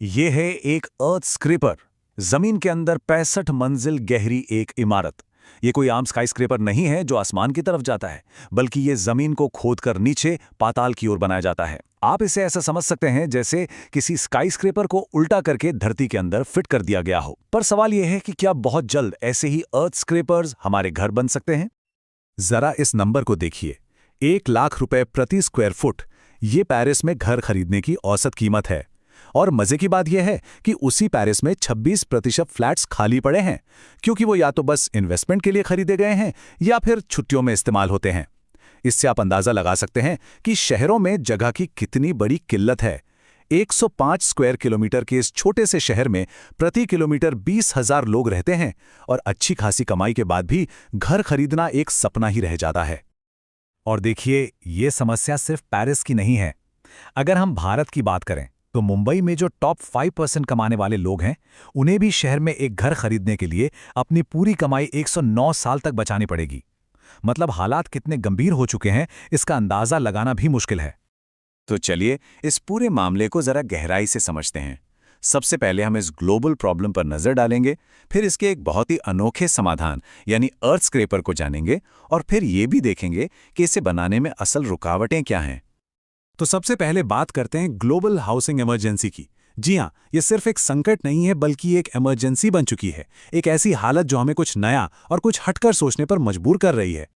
ये है एक अर्थ स्क्रेपर। जमीन के अंदर 65 मंजिल गहरी एक इमारत। ये कोई आम स्काई स्क्रेपर नहीं है जो आसमान की तरफ जाता है, बल्कि ये जमीन को खोदकर नीचे पाताल की ओर बनाया जाता है। आप इसे ऐसा समझ सकते हैं जैसे किसी स्काई स्क्रेपर को उल्टा करके धरती के अंदर फिट कर दिया गया हो। पर सवाल यह है कि क्या बहुत जल्द ऐसे ही अर्थ स्क्रेपर्स हमारे घर बन सकते हैं? जरा इस नंबर को देखिए, 1 लाख रुपए प्रति स्क्वायर फुट। ये पेरिस में घर खरीदने की औसत कीमत है। और मजे की बात यह है कि उसी पेरिस में 26% फ्लैट्स खाली पड़े हैं, क्योंकि वो या तो बस इन्वेस्टमेंट के लिए खरीदे गए हैं या फिर छुट्टियों में इस्तेमाल होते हैं। इससे आप अंदाजा लगा सकते हैं कि शहरों में जगह की कितनी बड़ी किल्लत है। 105 स्क्वायर किलोमीटर के इस छोटे से शहर में प्रति किलोमीटर 20,000 लोग रहते हैं, और अच्छी खासी कमाई के बाद भी घर खरीदना एक सपना ही रह जाता है। और देखिए, ये समस्या सिर्फ पेरिस की नहीं है। अगर हम भारत की बात करें तो मुंबई में जो टॉप 5% कमाने वाले लोग हैं, उन्हें भी शहर में एक घर खरीदने के लिए अपनी पूरी कमाई 109 साल तक बचानी पड़ेगी। मतलब हालात कितने गंभीर हो चुके हैं, इसका अंदाजा लगाना भी मुश्किल है। तो चलिए इस पूरे मामले को जरा गहराई से समझते हैं। सबसे पहले हम इस ग्लोबल प्रॉब्लम पर नजर डालेंगे, फिर इसके एक बहुत ही अनोखे समाधान यानी अर्थ स्क्रैपर को जानेंगे, और फिर ये भी देखेंगे कि इसे बनाने में असल रुकावटें क्या हैं। तो सबसे पहले बात करते हैं ग्लोबल हाउसिंग इमरजेंसी की। जी हाँ, ये सिर्फ एक संकट नहीं है, बल्कि एक इमरजेंसी बन चुकी है। एक ऐसी हालत जो हमें कुछ नया और कुछ हटकर सोचने पर मजबूर कर रही है।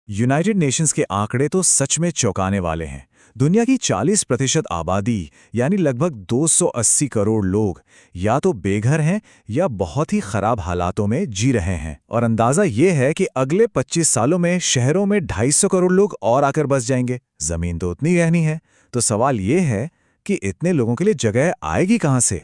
यूनाइटेड नेशंस के आंकड़े तो सच में चौंकाने वाले हैं। दुनिया की 40% आबादी यानी लगभग 280 करोड़ लोग या तो बेघर हैं या बहुत ही खराब हालातों में जी रहे हैं। और अंदाजा ये है कि अगले 25 सालों में शहरों में 250 करोड़ लोग और आकर बस जाएंगे। जमीन तो उतनी गहनी है। तो सवाल ये है कि इतने लोगों के लिए जगह आएगी कहां से?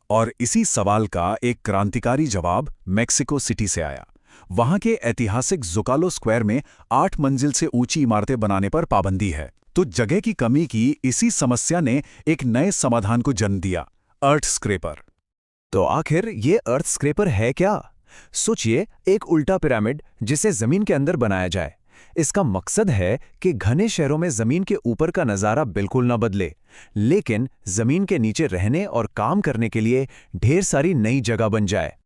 और इसी सवाल का एक क्रांतिकारी जवाब मेक्सिको सिटी से आया। वहां के ऐतिहासिक ज़ोकालो स्क्वायर में 8 मंजिल से ऊंची इमारतें बनाने पर पाबंदी है। तो जगह की कमी की इसी समस्या ने एक नए समाधान को जन्म दिया, अर्थ स्क्रैपर। तो आखिर ये अर्थ स्क्रैपर है क्या? सोचिए, एक उल्टा पिरामिड जिसे जमीन के अंदर बनाया जाए। इसका मकसद है कि घने शहरों में जमीन के ऊपर का नजारा बिल्कुल न बदले, लेकिन जमीन के नीचे रहने और काम करने के लिए ढेर सारी नई जगह बन जाए।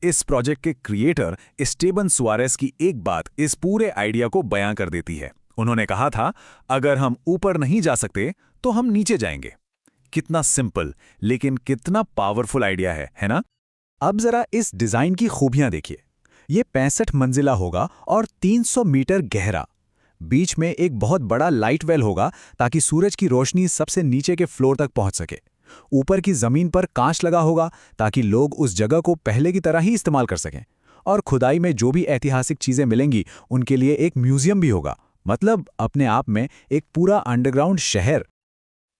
इस प्रोजेक्ट के क्रिएटर एस्टेबन सुआरेस की एक बात इस पूरे आइडिया को बयां कर देती है। उन्होंने कहा था, अगर हम ऊपर नहीं जा सकते तो हम नीचे जाएंगे। कितना सिंपल लेकिन कितना पावरफुल आइडिया है ना? अब जरा इस डिजाइन की खूबियां देखिए। ये 65 मंजिला होगा और 300 मीटर गहरा। बीच में एक बहुत बड़ा लाइट वेल होगा ताकि सूरज की रोशनी सबसे नीचे के फ्लोर तक पहुंच सके। ऊपर की जमीन पर कांच लगा होगा ताकि लोग उस जगह को पहले की तरह ही इस्तेमाल कर सकें। और खुदाई में जो भी ऐतिहासिक चीजें मिलेंगी उनके लिए एक म्यूजियम भी होगा। मतलब अपने आप में एक पूरा अंडरग्राउंड शहर।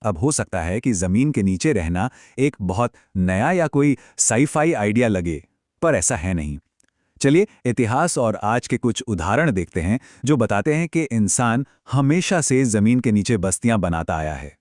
अब हो सकता है कि जमीन के नीचे रहना एक बहुत नया या कोई साई-फाई आइडिया लगे, पर ऐसा है नहीं। चलिए इतिहास और आज के कुछ उदाहरण देखते हैं जो बताते हैं कि इंसान हमेशा से जमीन के नीचे बस्तियां बनाता आया है।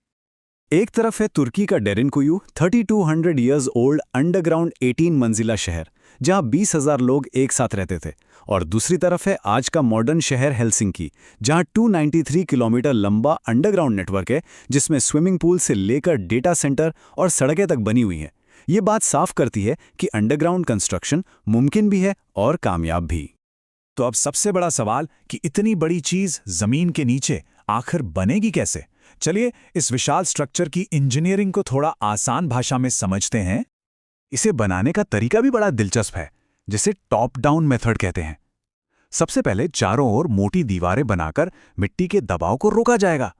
एक तरफ है तुर्की का डेरिनकुयू, 3200 ईयर्स ओल्ड अंडरग्राउंड 18 मंजिला शहर, जहां 20,000 लोग एक साथ रहते थे। और दूसरी तरफ है आज का मॉडर्न शहर हेलसिंकी, जहां 293 किलोमीटर लंबा अंडरग्राउंड नेटवर्क है, जिसमें स्विमिंग पूल से लेकर डेटा सेंटर और सड़कें तक बनी हुई हैं। ये बात साफ करती है कि अंडरग्राउंड कंस्ट्रक्शन मुमकिन भी है और कामयाब भी। तो अब सबसे बड़ा सवाल कि इतनी बड़ी चीज जमीन के नीचे आखिर बनेगी कैसे? चलिए इस विशाल स्ट्रक्चर की इंजीनियरिंग को थोड़ा आसान भाषा में समझते हैं। इसे बनाने का तरीका भी बड़ा दिलचस्प है, जिसे टॉप डाउन मेथड कहते हैं। सबसे पहले चारों ओर मोटी दीवारें बनाकर मिट्टी के दबाव को रोका जाएगा।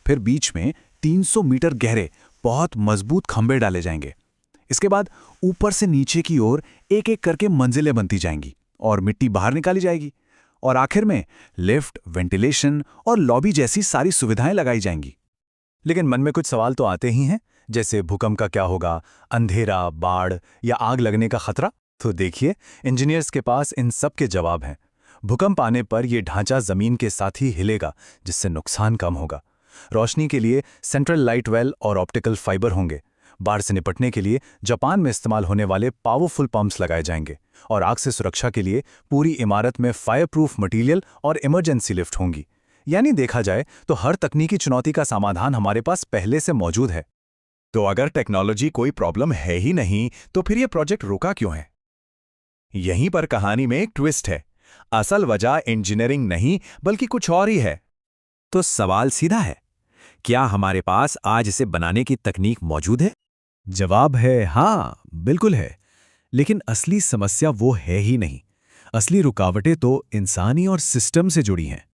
फिर बीच में 300 मीटर गहरे बहुत मजबूत खंभे डाले जाएंगे। इसके बाद ऊपर से नीचे की ओर एक एक करके मंजिलें बनती जाएंगी और मिट्टी बाहर निकाली जाएगी। और आखिर में लिफ्ट, वेंटिलेशन और लॉबी जैसी सारी सुविधाएं लगाई जाएंगी। लेकिन मन में कुछ सवाल तो आते ही हैं, जैसे भूकंप का क्या होगा, अंधेरा, बाढ़ या आग लगने का खतरा। तो देखिए, इंजीनियर्स के पास इन सब के जवाब हैं। भूकंप आने पर यह ढांचा जमीन के साथ ही हिलेगा, जिससे नुकसान कम होगा। रोशनी के लिए सेंट्रल लाइट वेल और ऑप्टिकल फाइबर होंगे। बाढ़ से निपटने के लिए जापान में इस्तेमाल होने वाले पावरफुल पंप्स लगाए जाएंगे। और आग से सुरक्षा के लिए पूरी इमारत में फायर प्रूफ मटीरियल और इमरजेंसी लिफ्ट होंगी। यानी देखा जाए तो हर तकनीकी चुनौती का समाधान हमारे पास पहले से मौजूद है। तो अगर टेक्नोलॉजी कोई प्रॉब्लम है ही नहीं तो फिर ये प्रोजेक्ट रुका क्यों है? यहीं पर कहानी में एक ट्विस्ट है। असल वजह इंजीनियरिंग नहीं बल्कि कुछ और ही है। तो सवाल सीधा है, क्या हमारे पास आज इसे बनाने की तकनीक मौजूद है? जवाब है हाँ, बिल्कुल है। लेकिन असली समस्या वो है ही नहीं। असली रुकावटें तो इंसानी और सिस्टम से जुड़ी हैं।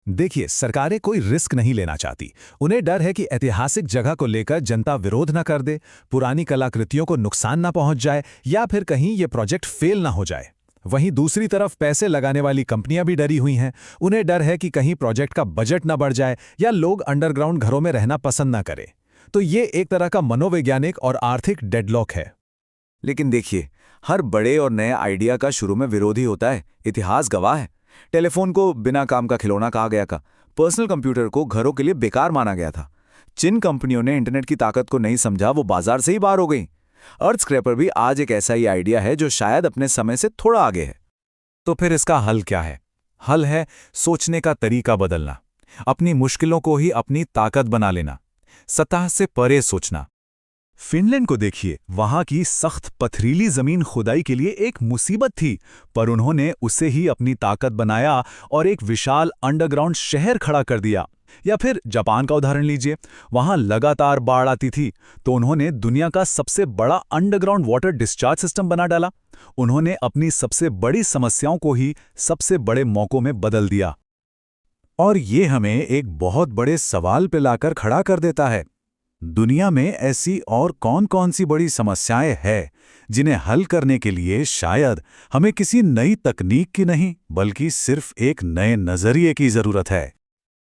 देखिए, सरकारें कोई रिस्क नहीं लेना चाहती। उन्हें डर है कि ऐतिहासिक जगह को लेकर जनता विरोध न कर दे, पुरानी कलाकृतियों को नुकसान न पहुंच जाए या फिर कहीं ये प्रोजेक्ट फेल ना हो जाए। वहीं दूसरी तरफ पैसे लगाने वाली कंपनियां भी डरी हुई हैं। उन्हें डर है कि कहीं प्रोजेक्ट का बजट न बढ़ जाए या लोग अंडरग्राउंड घरों में रहना पसंद न करें। तो ये एक तरह का मनोवैज्ञानिक और आर्थिक डेडलॉक है। लेकिन देखिए, हर बड़े और नए आइडिया का शुरू में विरोधी होता है। इतिहास गवाह है। टेलीफोन को बिना काम का खिलौना कहा गया था। पर्सनल कंप्यूटर को घरों के लिए बेकार माना गया था। जिन कंपनियों ने इंटरनेट की ताकत को नहीं समझा वो बाजार से ही बाहर हो गई। अर्थ स्क्रैपर भी आज एक ऐसा ही आइडिया है जो शायद अपने समय से थोड़ा आगे है। तो फिर इसका हल क्या है? हल है सोचने का तरीका बदलना, अपनी मुश्किलों को ही अपनी ताकत बना लेना, सतह से परे सोचना। फिनलैंड को देखिए, वहां की सख्त पथरीली जमीन खुदाई के लिए एक मुसीबत थी, पर उन्होंने उसे ही अपनी ताकत बनाया और एक विशाल अंडरग्राउंड शहर खड़ा कर दिया। या फिर जापान का उदाहरण लीजिए, वहां लगातार बाढ़ आती थी तो उन्होंने दुनिया का सबसे बड़ा अंडरग्राउंड वाटर डिस्चार्ज सिस्टम बना डाला। उन्होंने अपनी सबसे बड़ी समस्याओं को ही सबसे बड़े मौकों में बदल दिया। और ये हमें एक बहुत बड़े सवाल पे लाकर खड़ा कर देता है। दुनिया में ऐसी और कौन-कौन सी बड़ी समस्याएं हैं जिन्हें हल करने के लिए शायद हमें किसी नई तकनीक की नहीं बल्कि सिर्फ एक नए नजरिए की जरूरत है।